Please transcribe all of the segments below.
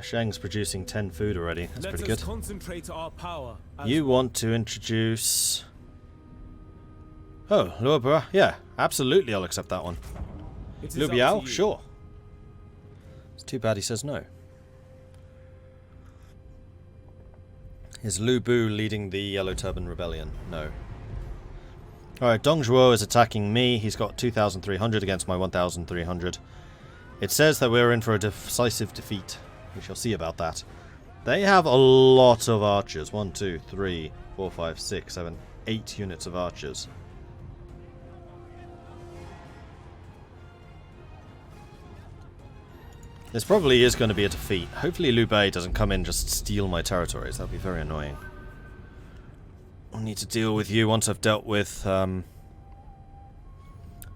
Sheng's producing 10 food already. That's pretty good. Concentrate our power. You want to introduce... Oh, Luo Bua? Yeah, absolutely I'll accept that one. Liu Biao? Sure. It's too bad he says no. Is Lu Bu leading the Yellow Turban Rebellion? No. Alright, Dong Zhuo is attacking me. He's got 2,300 against my 1,300. It says that we're in for a decisive defeat. We shall see about that. They have a lot of archers. 1, 2, 3, 4, 5, 6, 7, 8 units of archers. This probably is going to be a defeat. Hopefully Liu Bei doesn't come in and just steal my territories. That would be very annoying. I'll need to deal with you once I've dealt with the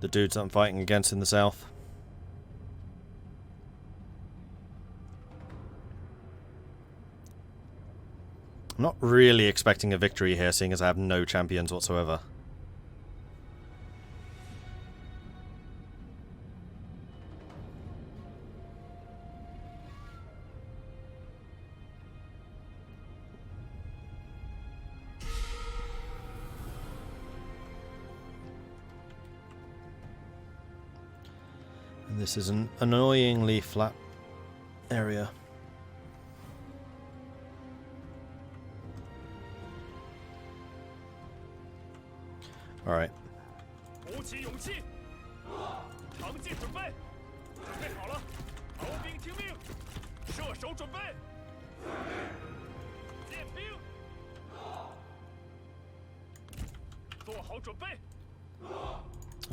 dudes I'm fighting against in the south. I'm not really expecting a victory here, seeing as I have no champions whatsoever. And this is an annoyingly flat area. Alright.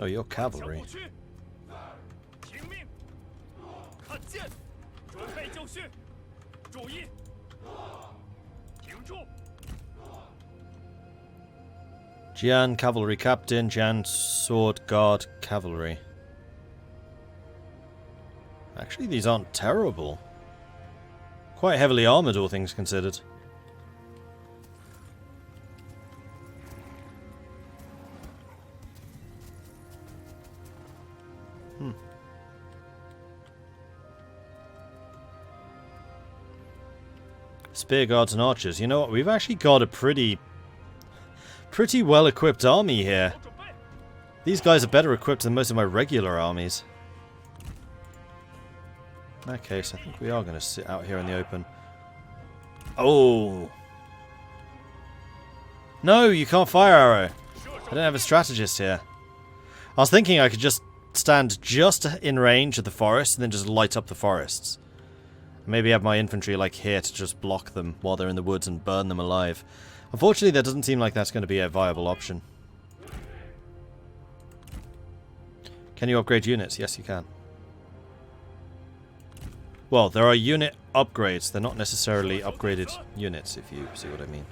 Oh, you're cavalry. Jian Cavalry Captain, Jian Sword Guard Cavalry. Actually, these aren't terrible. Quite heavily armoured, all things considered. Spear guards and archers. You know what? We've actually got a pretty well-equipped army here. These guys are better equipped than most of my regular armies. In that case, I think we are going to sit out here in the open. Oh! No, you can't fire arrow. I don't have a strategist here. I was thinking I could just stand just in range of the forest and then just light up the forests. Maybe have my infantry like here to just block them while they're in the woods and burn them alive. Unfortunately, that doesn't seem like that's going to be a viable option. Can you upgrade units? Yes, you can. Well, there are unit upgrades. They're not necessarily upgraded units, if you see what I mean.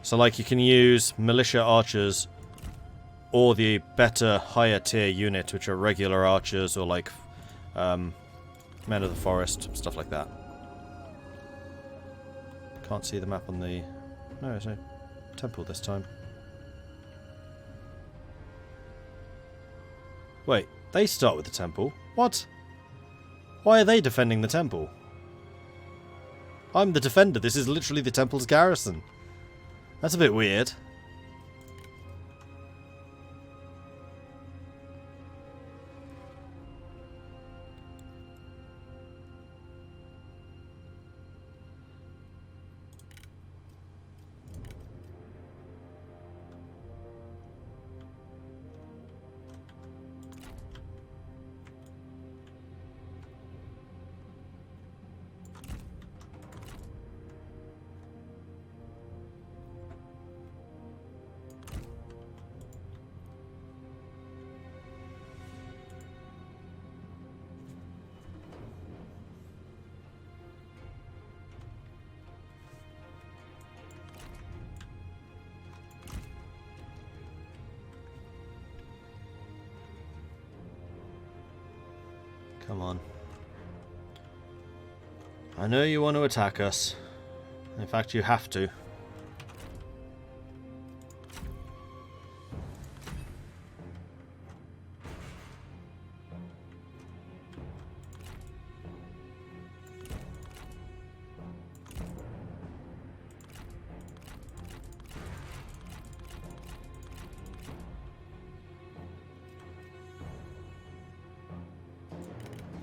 So, like, you can use militia archers or the better, higher tier unit, which are regular archers or, like, men of the forest, stuff like that. Can't see the map on the... No, there's no temple this time. Wait, they start with the temple? What? Why are they defending the temple? I'm the defender. This is literally the temple's garrison. That's a bit weird. Come on. I know you want to attack us. In fact, you have to.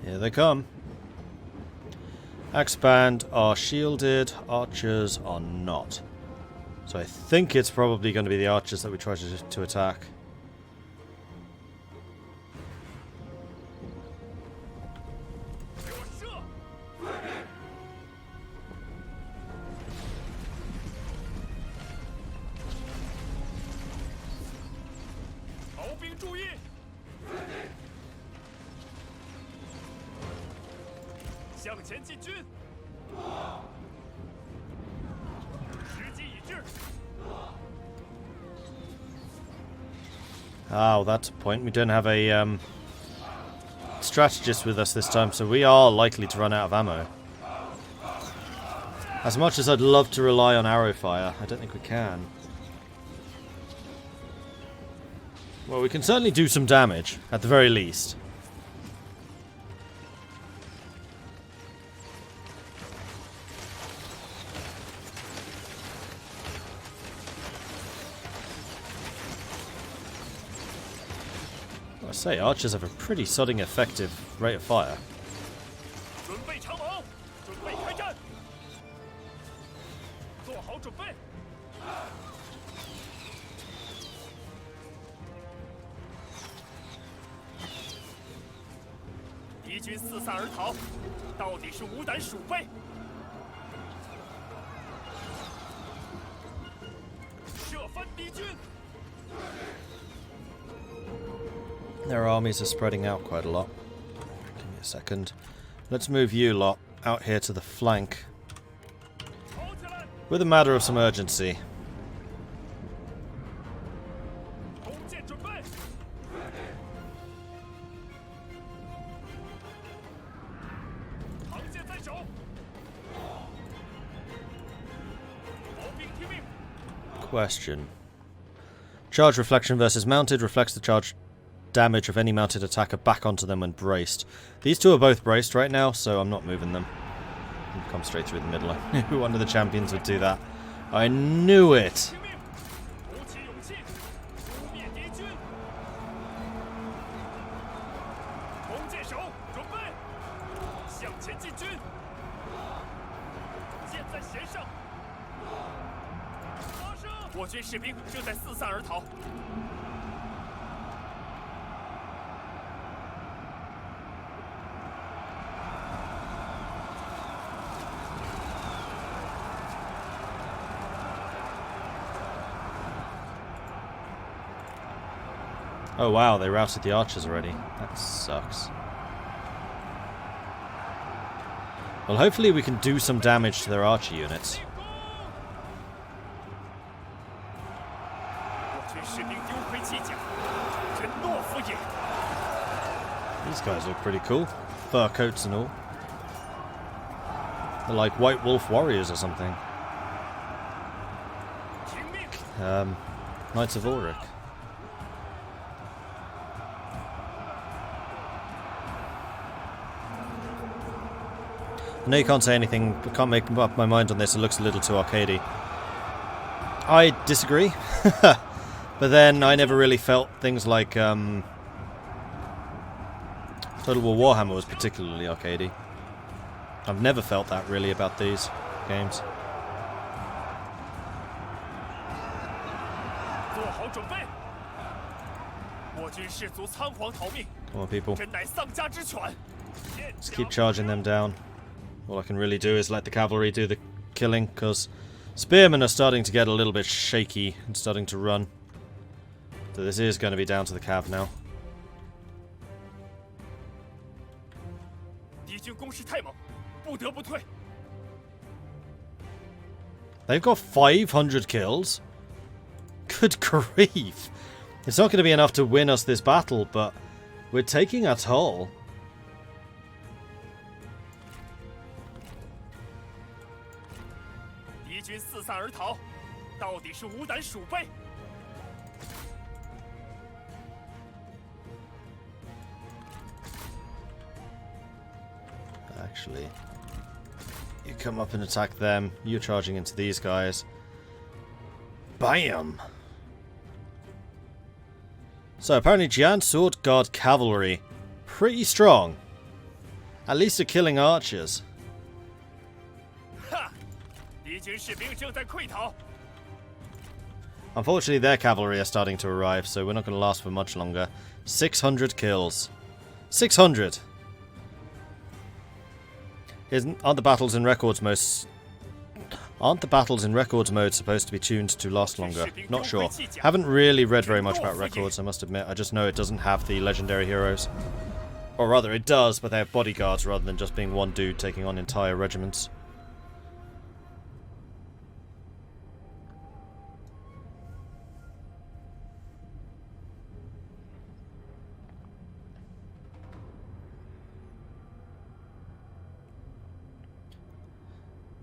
Here they come. Axe band are shielded, archers are not. So I think it's probably going to be the archers that we try to attack. Oh, that's a point. We don't have a strategist with us this time, so we are likely to run out of ammo. As much as I'd love to rely on arrow fire, I don't think we can. Well, we can certainly do some damage, at the very least. I say, archers have a pretty sodding effective rate of fire. Their armies are spreading out quite a lot. Give me a second. Let's move you lot out here to the flank. With a matter of some urgency. Question. Charge reflection versus mounted reflects the charge damage of any mounted attacker back onto them when braced. These two are both braced right now, so I'm not moving them. Come straight through the middle. I knew one of the champions would do that. I knew it! Oh wow, they routed the archers already. That sucks. Well, hopefully we can do some damage to their archer units. These guys look pretty cool. Fur coats and all. They're like White Wolf warriors or something. Knights of Ulrich. I know you can't say anything, but can't make up my mind on this. It looks a little too arcadey. I disagree. But then I never really felt things like Total War Warhammer was particularly arcadey. I've never felt that really about these games. Come on, people. Let's keep charging them down. All I can really do is let the cavalry do the killing, because spearmen are starting to get a little bit shaky and starting to run. So this is going to be down to the cav now. They've got 500 kills? Good grief! It's not going to be enough to win us this battle, but we're taking a toll. Actually, you come up and attack them. You're charging into these guys. Bam! So apparently Giant Sword Guard Cavalry. Pretty strong. At least they're killing archers. Unfortunately, their cavalry are starting to arrive, so we're not going to last for much longer. 600 kills. 600! Aren't the battles in records mode supposed to be tuned to last longer? Not sure. Haven't really read very much about records, I must admit. I just know it doesn't have the legendary heroes. Or rather, it does, but they have bodyguards rather than just being one dude taking on entire regiments.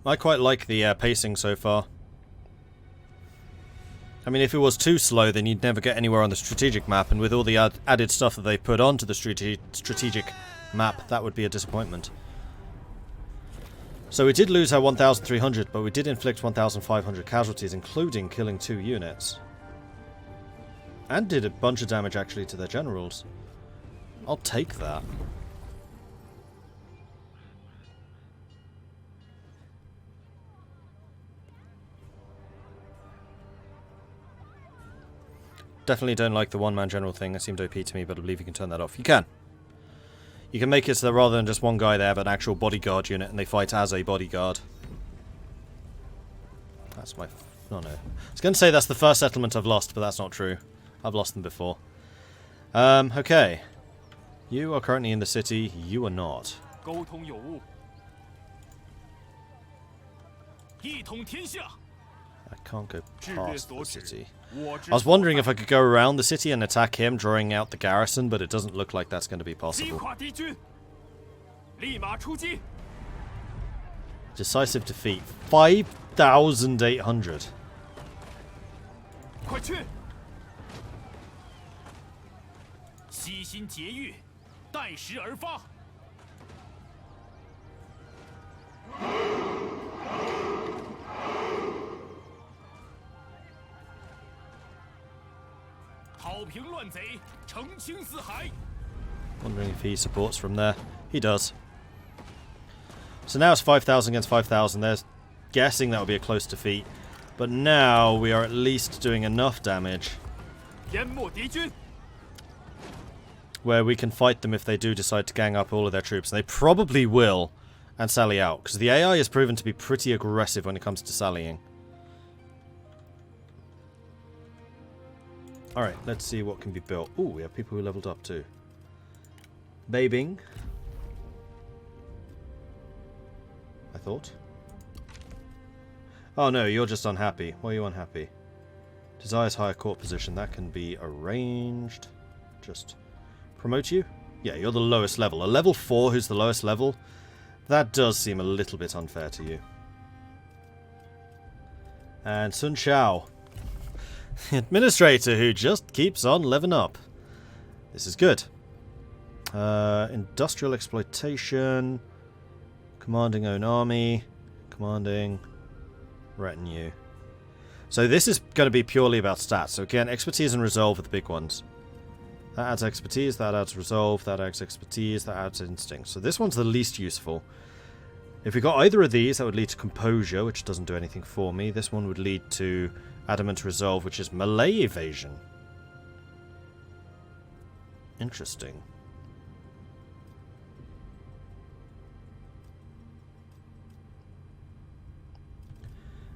I quite like the pacing so far. I mean, if it was too slow, then you'd never get anywhere on the strategic map, and with all the added stuff that they put onto the strategic map, that would be a disappointment. So we did lose our 1,300, but we did inflict 1,500 casualties, including killing 2 units. And did a bunch of damage, actually, to their generals. I'll take that. Definitely don't like the one-man general thing. That seemed OP to me, but I believe you can turn that off. You can. You can make it so that rather than just one guy, they have an actual bodyguard unit, and they fight as a bodyguard. That's my... Oh, no. I was going to say that's the first settlement I've lost, but that's not true. I've lost them before. Okay. You are currently in the city. You are not. I can't go past the city. I was wondering if I could go around the city and attack him, drawing out the garrison, but it doesn't look like that's going to be possible. Decisive defeat. 5,800. Wondering if he supports from there. He does. So now it's 5,000 against 5,000. They're guessing that will be a close defeat. But now we are at least doing enough damage where we can fight them if they do decide to gang up all of their troops. And they probably will and sally out, because the AI has proven to be pretty aggressive when it comes to sallying. Alright, let's see what can be built. Ooh, we have people who leveled up too. Babing. I thought. Oh no, you're just unhappy. Why are you unhappy? Desires higher court position. That can be arranged. Just promote you? Yeah, you're the lowest level. A level 4 who's the lowest level? That does seem a little bit unfair to you. And Sun Shao. The administrator who just keeps on leveling up. This is good. Industrial exploitation. Commanding own army. Commanding retinue. So this is going to be purely about stats. So again, expertise and resolve are the big ones. That adds expertise, that adds resolve, that adds expertise, that adds instinct. So this one's the least useful. If we got either of these, that would lead to composure, which doesn't do anything for me. This one would lead to adamant resolve, which is melee evasion. Interesting.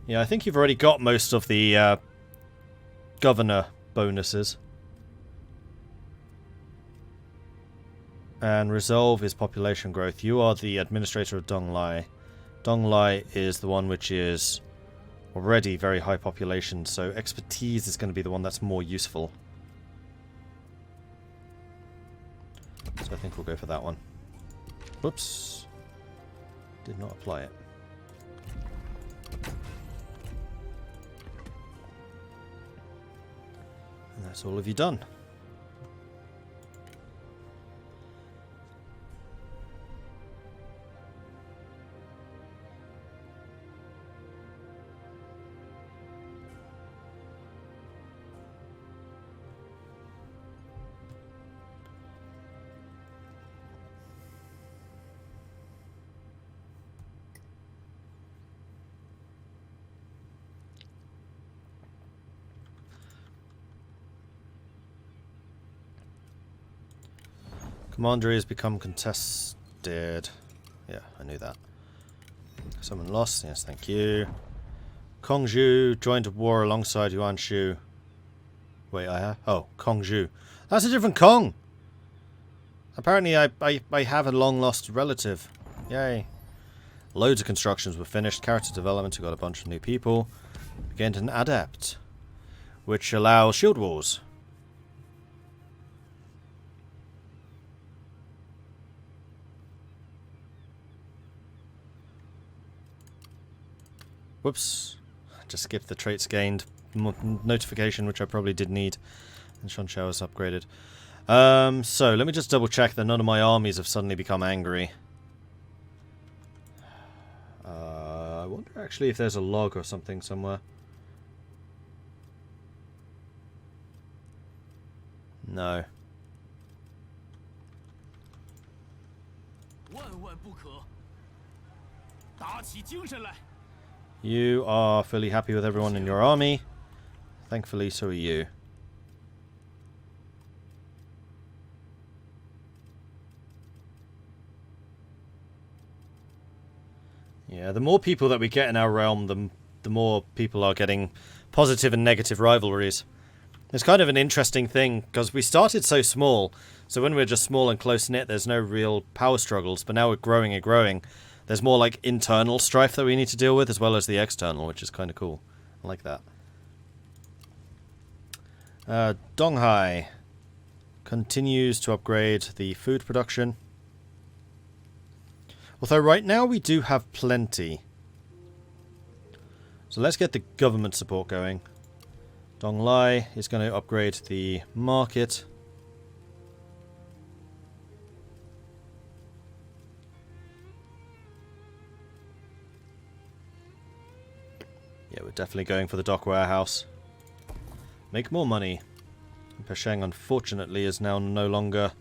Yeah, I think you've already got most of the governor bonuses. And resolve is population growth. You are the administrator of Dong Lai. Dong Lai is the one which is already very high population, so expertise is going to be the one that's more useful. So I think we'll go for that one. Whoops. Did not apply it. And that's all of you done. Commandery has become contested. Yeah, I knew that. Someone lost. Yes, thank you. Kongzhu joined a war alongside Yuan Shu. Wait, I have? Oh, Kongzhu. That's a different Kong! Apparently I have a long-lost relative. Yay. Loads of constructions were finished. Character development, we got a bunch of new people. We gained an adept, which allows shield walls. Whoops. Just skipped the traits gained notification, which I probably did need. And Shunsha was upgraded. So, let me just double check that none of my armies have suddenly become angry. I wonder actually if there's a log or something somewhere. No. You are fully happy with everyone in your army. Thankfully, so are you. Yeah, the more people that we get in our realm, the more people are getting positive and negative rivalries. It's kind of an interesting thing, because we started so small, so when we're just small and close-knit, there's no real power struggles, but now we're growing and growing. There's more like internal strife that we need to deal with, as well as the external, which is kind of cool. I like that. Donghai continues to upgrade the food production. Although right now we do have plenty. So let's get the government support going. Donglai is going to upgrade the market. Yeah, we're definitely going for the dock warehouse. Make more money. Pesheng, unfortunately, is now no longer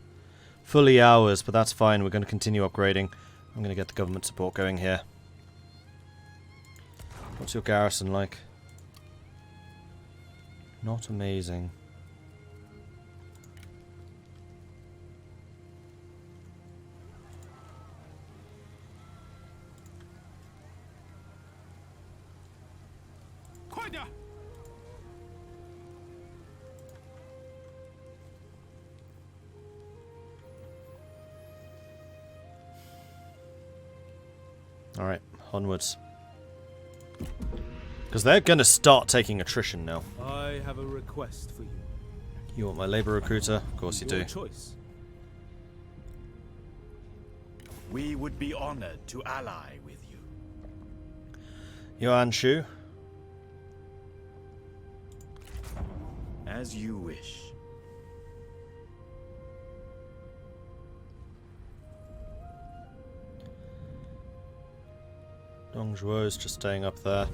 fully ours, but that's fine. We're going to continue upgrading. I'm going to get the government support going here. What's your garrison like? Not amazing. Alright, onwards. Because they're going to start taking attrition now. I have a request for you. You want my labor recruiter? Of course you do. Choice. We would be honored to ally with you. Yuan Shu? As you wish. Dong Zhuo is just staying up there.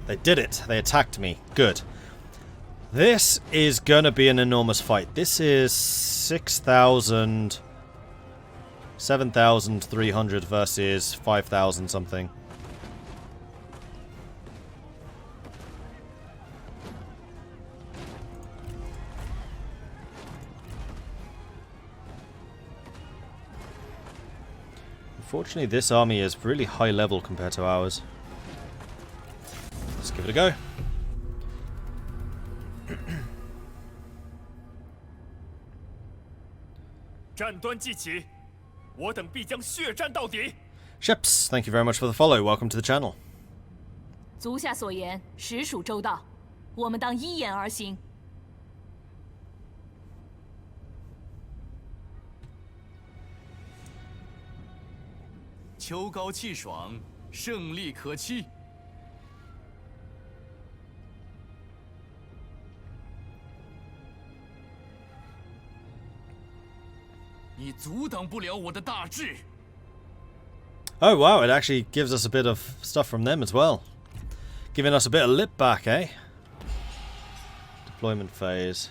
They did it! They attacked me. Good. This is gonna be an enormous fight. This is 6,000... 7,300 versus 5,000 something. Unfortunately, this army is really high level compared to ours. Let's give it a go. Ships, thank you very much for the follow. Welcome to the channel. 足下所言，实属周到，我们当依言而行。秋高气爽，胜利可期。你阻挡不了我的大志。 Oh wow, it actually gives us a bit of stuff from them as well. Giving us a bit of lip back, eh? Deployment phase.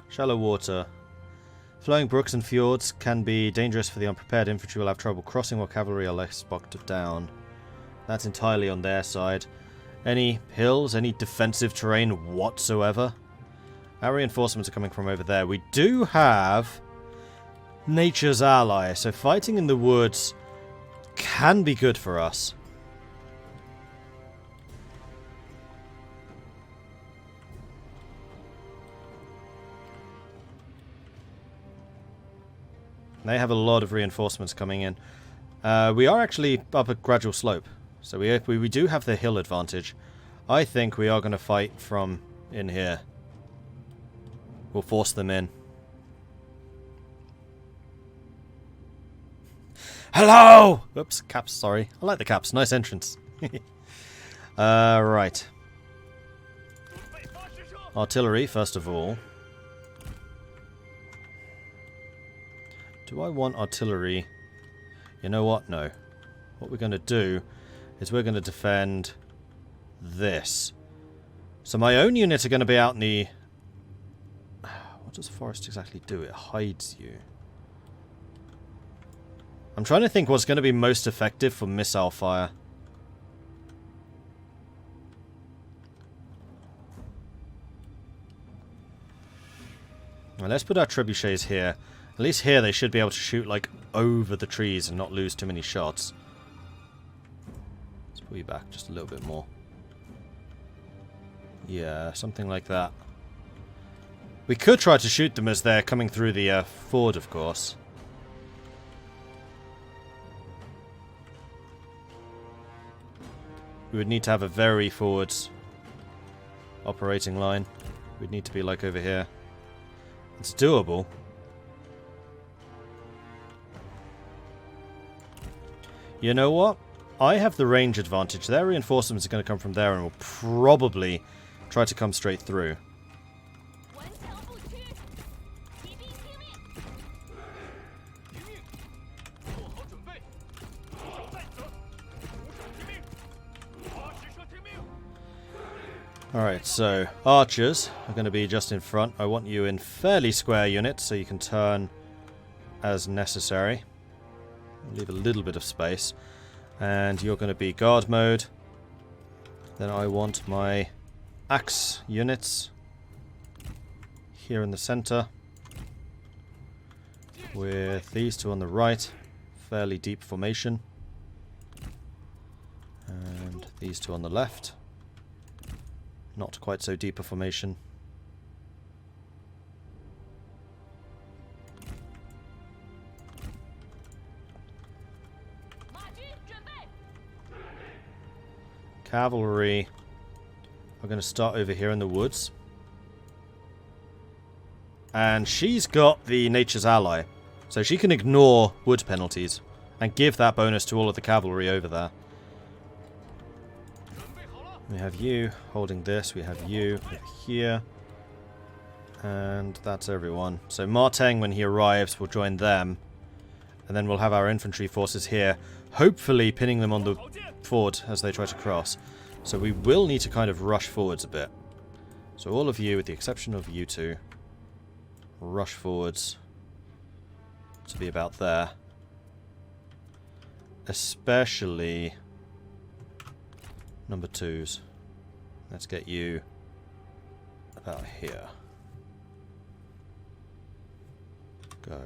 Shallow water. Flowing brooks and fjords can be dangerous for the unprepared. Infantry will have trouble crossing while cavalry are less bogged down. That's entirely on their side. Any hills, any defensive terrain whatsoever? Our reinforcements are coming from over there. We do have nature's ally, so fighting in the woods can be good for us. They have a lot of reinforcements coming in. We are actually up a gradual slope, so we do have the hill advantage. I think we are going to fight from in here. We'll force them in. Hello! Oops, caps, sorry. I like the caps. Nice entrance. Right. Artillery, first of all. Do I want artillery? You know what? No. What we're going to do is we're going to defend this. So my own units are going to be out in the... What does forest exactly do? It hides you. I'm trying to think what's going to be most effective for missile fire. Well, let's put our trebuchets here. At least here they should be able to shoot like over the trees and not lose too many shots. Let's pull you back just a little bit more. Yeah, something like that. We could try to shoot them as they're coming through the ford, of course. We would need to have a very forward operating line. We'd need to be like over here. It's doable. You know what? I have the range advantage. Their reinforcements are going to come from there and will probably try to come straight through. Alright, so archers are going to be just in front. I want you in fairly square units so you can turn as necessary. Leave a little bit of space. And you're going to be guard mode. Then I want my axe units here in the center. With these two on the right. Fairly deep formation. And these two on the left. Not quite so deep a formation. Cavalry are going to start over here in the woods. And she's got the Nature's Ally. So she can ignore wood penalties and give that bonus to all of the cavalry over there. We have you holding this. We have you over here. And that's everyone. So Marteng, when he arrives, will join them. And then we'll have our infantry forces here, hopefully pinning them on the ford as they try to cross. So we will need to kind of rush forwards a bit. So all of you, with the exception of you two, rush forwards to be about there. Especially number twos. Let's get you about here. Go.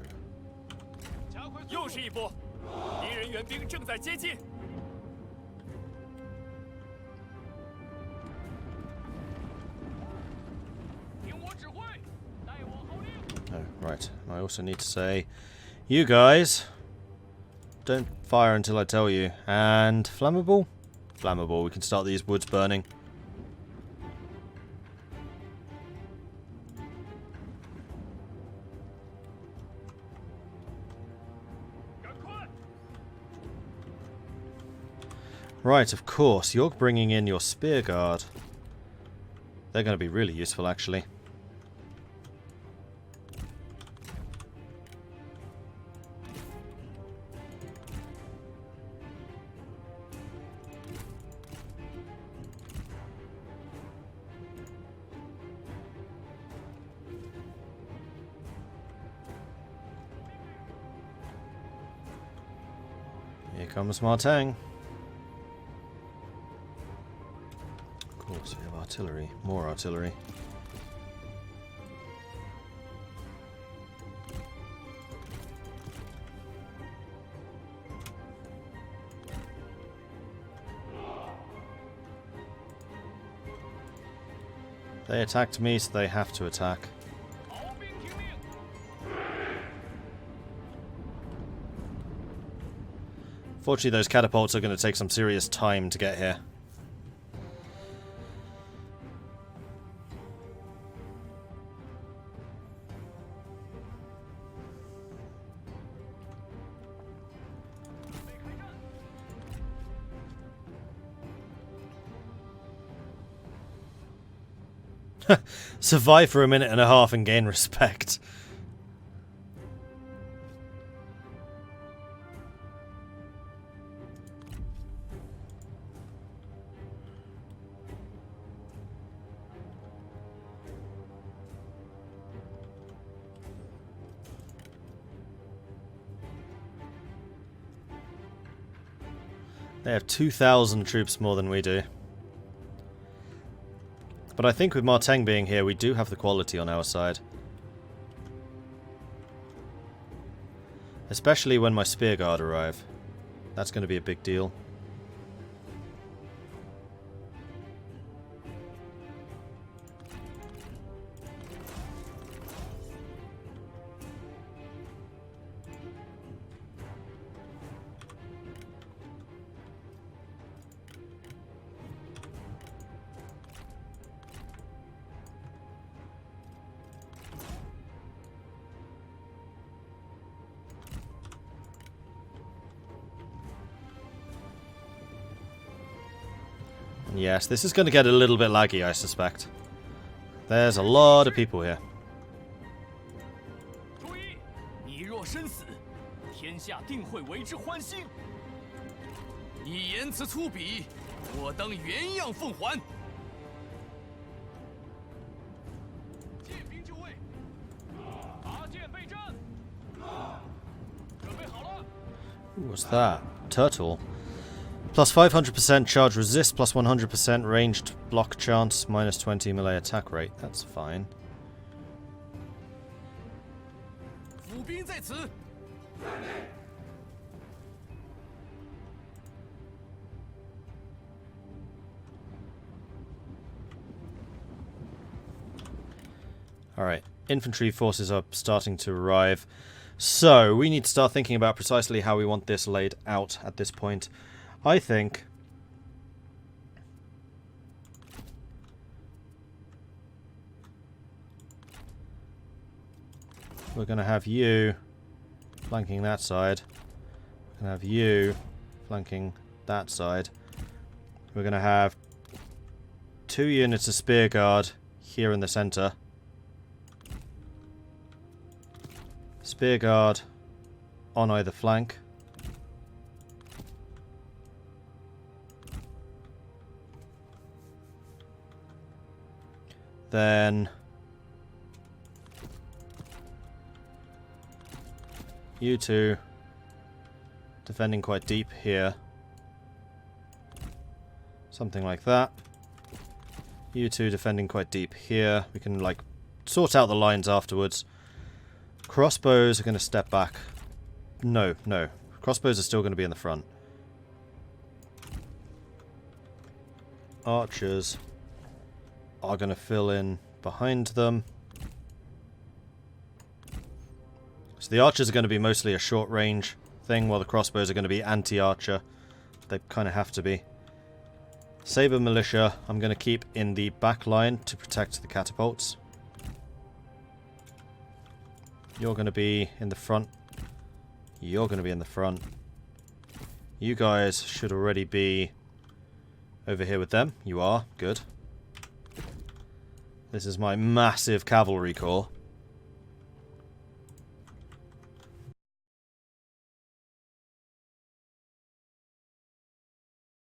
又是一波，敌人援兵正在接近。听我指挥，待我号令。 Oh, right. I also need to say, you guys, don't fire until I tell you. And flammable? Flammable. We can start these woods burning. Right, of course. You're bringing in your spear guard. They're going to be really useful, actually. Here comes Marteng. Of course, we have artillery. More artillery. They attacked me, so they have to attack. Fortunately, those catapults are going to take some serious time to get here. Survive for a minute and a half and gain respect. They have 2,000 troops more than we do. But I think with Marteng being here, we do have the quality on our side. Especially when my spear guard arrive. That's going to be a big deal. Yes, this is going to get a little bit laggy, I suspect. There's a lot of people here. 注意，你若身死，天下定会为之欢心。你言辞粗鄙，我当原样奉还。剑兵就位，拔剑备战。准备好了。What's that? Turtle. Plus 500% charge resist, plus 100% ranged block chance, minus 20 melee attack rate. That's fine. 府兵在此。Alright, infantry forces are starting to arrive. So, we need to start thinking about precisely how we want this laid out at this point. I think we're going to have you flanking that side. We're going to have you flanking that side. We're going to have 2 units of spear guard here in the center. Spear guard on either flank. Then you two defending quite deep here. Something like that. You two defending quite deep here. We can like sort out the lines afterwards. Crossbows are going to step back. No. Crossbows are still going to be in the front. Archers are going to fill in behind them. So the archers are going to be mostly a short range thing, while the crossbows are going to be anti-archer. They kind of have to be. Saber militia I'm going to keep in the back line to protect the catapults. You're going to be in the front. You're going to be in the front. You guys should already be over here with them. You are. Good. This is my massive cavalry corps.